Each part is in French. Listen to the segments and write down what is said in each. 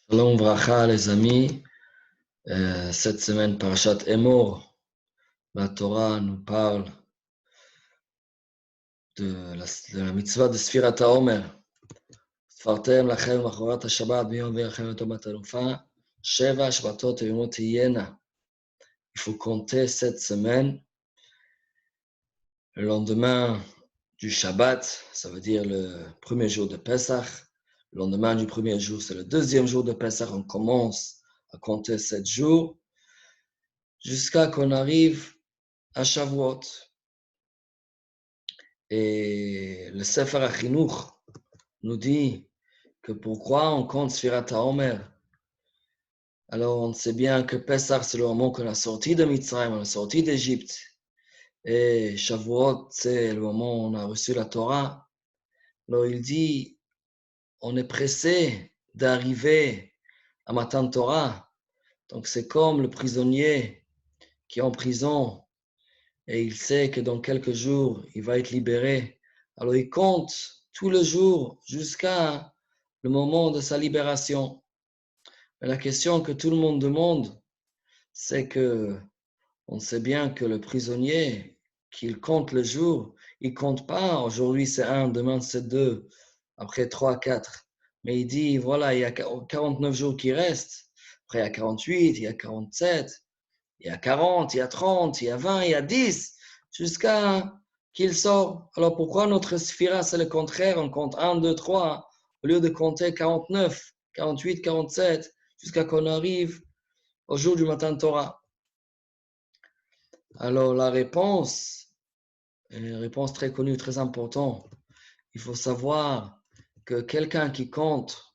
Shalom Vracha les amis, cette semaine Parashat Emor, la Torah nous parle de la mitzvah de Sfirat HaOmer. Sfartem lachem machorat HaShabbat biyom ve'achem etom batalufa, Sheva Shabbatot v'yomot tiyena. Il faut compter cette semaine, le lendemain du Shabbat, ça veut dire le premier jour de Pesach. Le lendemain du premier jour, c'est le deuxième jour de Pesach, on commence à compter 7 jours, jusqu'à qu'on arrive à Shavuot. Et le Sefer HaChinuch nous dit que pourquoi on compte Sfirat HaOmer. Alors on sait bien que Pesach c'est le moment qu'on a sorti de Mitzrayim, on a sorti d'Égypte. Et Shavuot c'est le moment où on a reçu la Torah. Alors il dit, on est pressé d'arriver à Matan Torah. Donc c'est comme le prisonnier qui est en prison et il sait que dans quelques jours, il va être libéré. Alors il compte tous les jours jusqu'à le moment de sa libération. Mais la question que tout le monde demande, c'est que on sait bien que le prisonnier, qu'il compte le jour, il compte pas, aujourd'hui c'est 1, demain c'est 2, après 3, 4. Mais il dit, voilà, il y a 49 jours qui restent, après il y a 48, il y a 47, il y a 40, il y a 30, il y a 20, il y a 10, jusqu'à qu'il sort. Alors pourquoi notre sphira, c'est le contraire? On compte 1, 2, 3, au lieu de compter 49, 48, 47, jusqu'à qu'on arrive au jour du matin de Torah. Alors la réponse est une réponse très connue, très importante. Il faut savoir que quelqu'un qui compte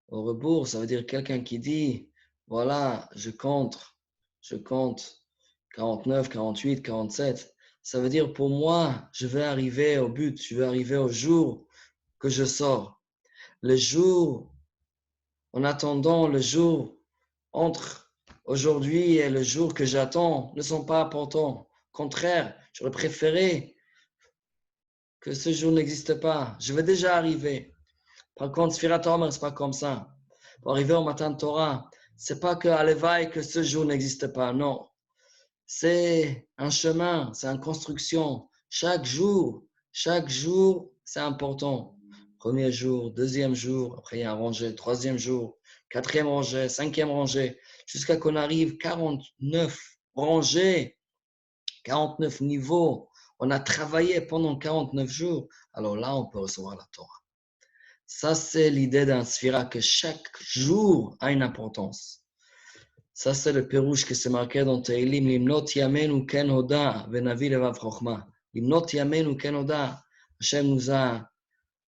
au rebours, ça veut dire quelqu'un qui dit, voilà, je compte 49, 48, 47. Ça veut dire pour moi, je vais arriver au but, je vais arriver au jour que je sors. Le jour, en attendant le jour entre aujourd'hui et le jour que j'attends, ne sont pas importants. Au contraire, j'aurais préféré que ce jour n'existe pas. Je vais déjà arriver. Par contre, Sfirat HaOmer, ce n'est pas comme ça. Pour arriver au matin de Torah, ce n'est pas que Alevaï, que ce jour n'existe pas. Non. C'est un chemin, c'est une construction. Chaque jour, c'est important. Premier jour, deuxième jour, après il y a un rangée, troisième jour, quatrième rangée, cinquième rangée, jusqu'à qu'on arrive 49 rangées, 49 niveaux. On a travaillé pendant 49 jours. Alors là, on peut recevoir la Torah. Ça, c'est l'idée d'un sphira, que chaque jour a une importance. Ça, c'est le pérouche qui s'est marqué dans Teilim. Limnot yamenu ken hoda venavi levav chokhma. Limnot yamenu ken hoda. Hachem nous a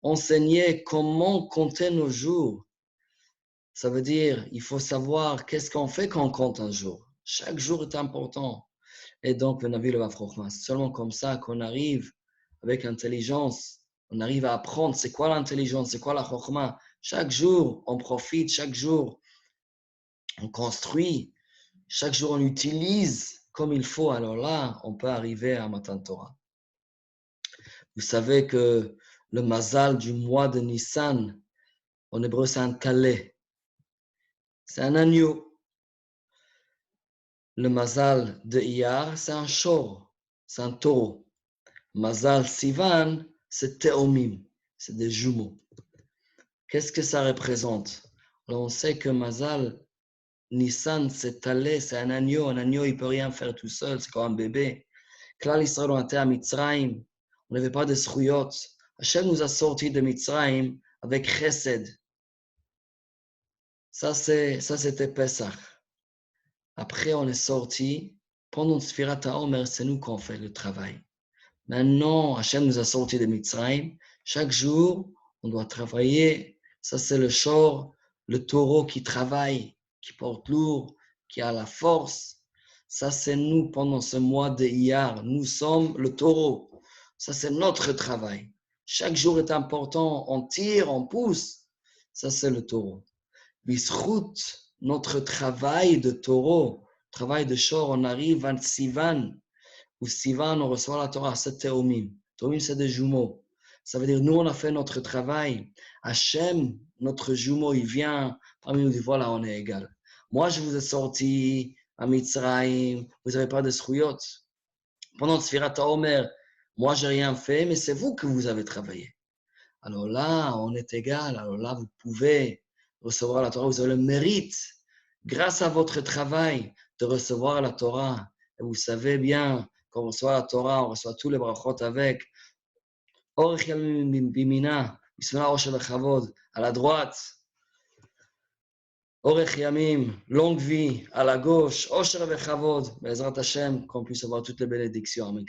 enseigné comment compter nos jours. Ça veut dire, il faut savoir qu'est-ce qu'on fait quand on compte un jour. Chaque jour est important. Et donc, venavi levav chokhma. C'est seulement comme ça qu'on arrive avec intelligence. On arrive à apprendre c'est quoi l'intelligence, c'est quoi la chokhma. Chaque jour, on profite, chaque jour, on construit. Chaque jour, on utilise comme il faut. Alors là, on peut arriver à Matan Torah. Vous savez que le mazal du mois de Nissan, en hébreu, c'est un kalé. C'est un agneau. Le mazal de Iyar, c'est un shor. C'est un taureau. Mazal Sivan, c'est Teomim. C'est des jumeaux. Qu'est-ce que ça représente? Alors, on sait que mazal Nissan, c'est talé, c'est un agneau. Un agneau, il ne peut rien faire tout seul. C'est comme un bébé. Klal Israël, on était à Mitzrayim. On n'avait pas de srouyot. Hachem nous a sortis de Mitzrayim avec chesed. Ça, c'était Pesach. Après, on est sorti. Pendant Sfirat HaOmer, c'est nous qu'on fait le travail. Maintenant, Hachem nous a sortis de Mitzrayim. Chaque jour, on doit travailler. Ça, c'est le shor, le taureau qui travaille, qui porte lourd, qui a la force. Ça, c'est nous pendant ce mois de Iyar. Nous sommes le taureau. Ça, c'est notre travail. Chaque jour est important. On tire, on pousse. Ça, c'est le taureau. Bisrout, notre travail de taureau, travail de shor, on arrive à Sivan. Où Sivan, on reçoit la Torah, c'est Teomim. Teomim, c'est des jumeaux. Ça veut dire, nous, on a fait notre travail. Hachem, notre jumeau, il vient parmi nous, il dit, voilà, on est égal. Moi, je vous ai sorti à Mitzrayim, vous n'avez pas de schuyot. Pendant Sfirat HaOmer, moi, j'ai rien fait, mais c'est vous que vous avez travaillé. Alors là, on est égal. Alors là, vous pouvez recevoir la Torah. Vous avez le mérite, grâce à votre travail, de recevoir la Torah. Et vous savez bien, quand on reçoit la Torah, on reçoit tous les brachot avec. Orech Yamim Bimina, Bismillah Osher Bechavod, à la droite. Orech Yamim, longue vie, à la gauche. Osher Bechavod, Bezrat Hashem, qu'on puisse avoir toutes les bénédictions. Amen.